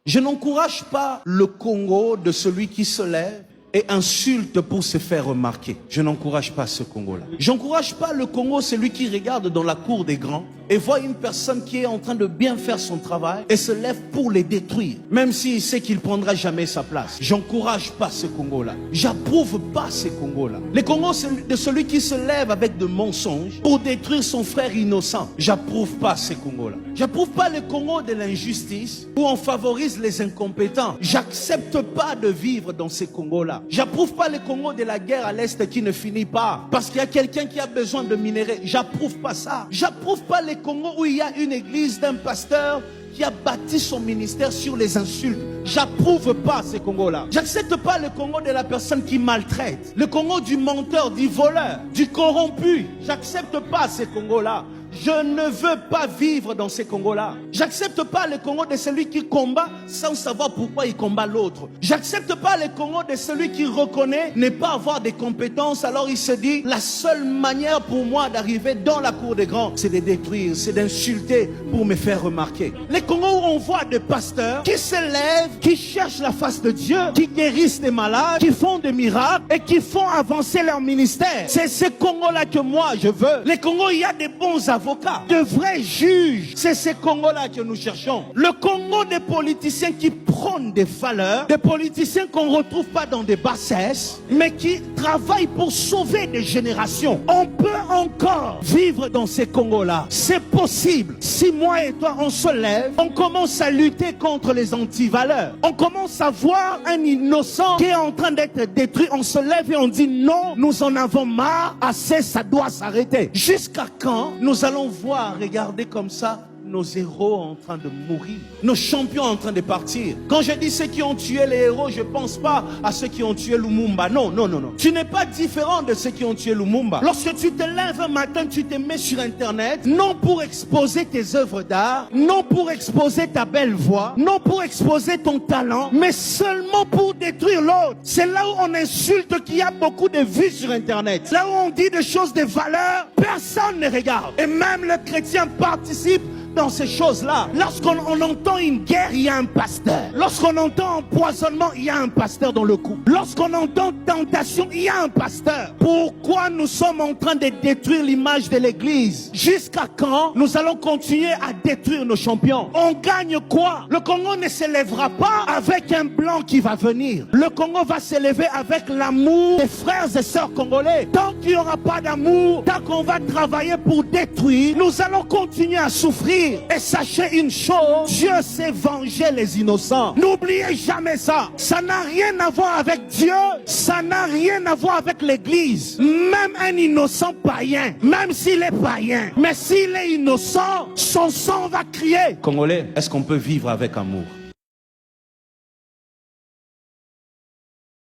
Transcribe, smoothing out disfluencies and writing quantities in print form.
Je n'encourage pas le Congo de celui qui se lève et insulte pour se faire remarquer. Je n'encourage pas ce Congo-là. J'encourage pas le Congo, celui qui regarde dans la cour des grands et voit une personne qui est en train de bien faire son travail et se lève pour les détruire, même s'il sait qu'il prendra jamais sa place. J'encourage pas ce Congo-là. J'approuve pas ce Congo-là. Le Congo, c'est de celui qui se lève avec de mensonges pour détruire son frère innocent. J'approuve pas ce Congo-là. J'approuve pas le Congo de l'injustice où on favorise les incompétents. J'accepte pas de vivre dans ce Congo-là. J'approuve pas le Congo de la guerre à l'Est qui ne finit pas parce qu'il y a quelqu'un qui a besoin de minerais. J'approuve pas ça. J'approuve pas le Congo où il y a une église d'un pasteur qui a bâti son ministère sur les insultes. J'approuve pas ce Congo-là. J'accepte pas le Congo de la personne qui maltraite. Le Congo du menteur, du voleur, du corrompu. J'accepte pas ce Congo-là. Je ne veux pas vivre dans ces Congos-là. J'accepte pas le Congo de celui qui combat sans savoir pourquoi il combat l'autre. J'accepte pas le Congo de celui qui reconnaît ne pas avoir des compétences. Alors il se dit, la seule manière pour moi d'arriver dans la cour des grands, c'est de détruire, c'est d'insulter pour me faire remarquer. Les Congos où on voit des pasteurs qui se lèvent, qui cherchent la face de Dieu, qui guérissent des malades, qui font des miracles et qui font avancer leur ministère. C'est ce Congo-là que moi je veux. Les Congos, il y a des bons avocats, de vrais juges. C'est ce Congo-là que nous cherchons. Le Congo des politiciens qui prônent des valeurs, des politiciens qu'on ne retrouve pas dans des bassesses, mais qui travaillent pour sauver des générations. On peut encore vivre dans ces Congos-là. C'est possible. Si moi et toi, on se lève, on commence à lutter contre les antivaleurs. On commence à voir un innocent qui est en train d'être détruit. On se lève et on dit non, nous en avons marre, assez, ça doit s'arrêter. Jusqu'à quand nous allons voir, regarder comme ça, nos héros en train de mourir, nos champions en train de partir. Quand je dis ceux qui ont tué les héros, je ne pense pas à ceux qui ont tué Lumumba. Non, non, non, non. Tu n'es pas différent de ceux qui ont tué Lumumba. Lorsque tu te lèves un matin, tu te mets sur Internet, non pour exposer tes œuvres d'art, non pour exposer ta belle voix, non pour exposer ton talent, mais seulement pour détruire l'autre. C'est là où on insulte qu'il y a beaucoup de vues sur Internet. Là où on dit des choses de valeur, personne ne regarde. Et même les chrétiens participent dans ces choses-là. Lorsqu'on entend une guerre, il y a un pasteur. Lorsqu'on entend empoisonnement, il y a un pasteur dans le coup. Lorsqu'on entend tentation, il y a un pasteur. Pourquoi nous sommes en train de détruire l'image de l'église? Jusqu'à quand nous allons continuer à détruire nos champions? On gagne quoi? Le Congo ne se lèvera pas avec un blanc qui va venir. Le Congo va se lever avec l'amour des frères et sœurs congolais. Tant qu'il n'y aura pas d'amour, tant qu'on va travailler pour détruire, nous allons continuer à souffrir. Et sachez une chose, Dieu sait venger les innocents. N'oubliez jamais ça. Ça n'a rien à voir avec Dieu. Ça n'a rien à voir avec l'église. Même un innocent païen, même s'il est païen, mais s'il est innocent, son sang va crier. Congolais, est-ce qu'on peut vivre avec amour?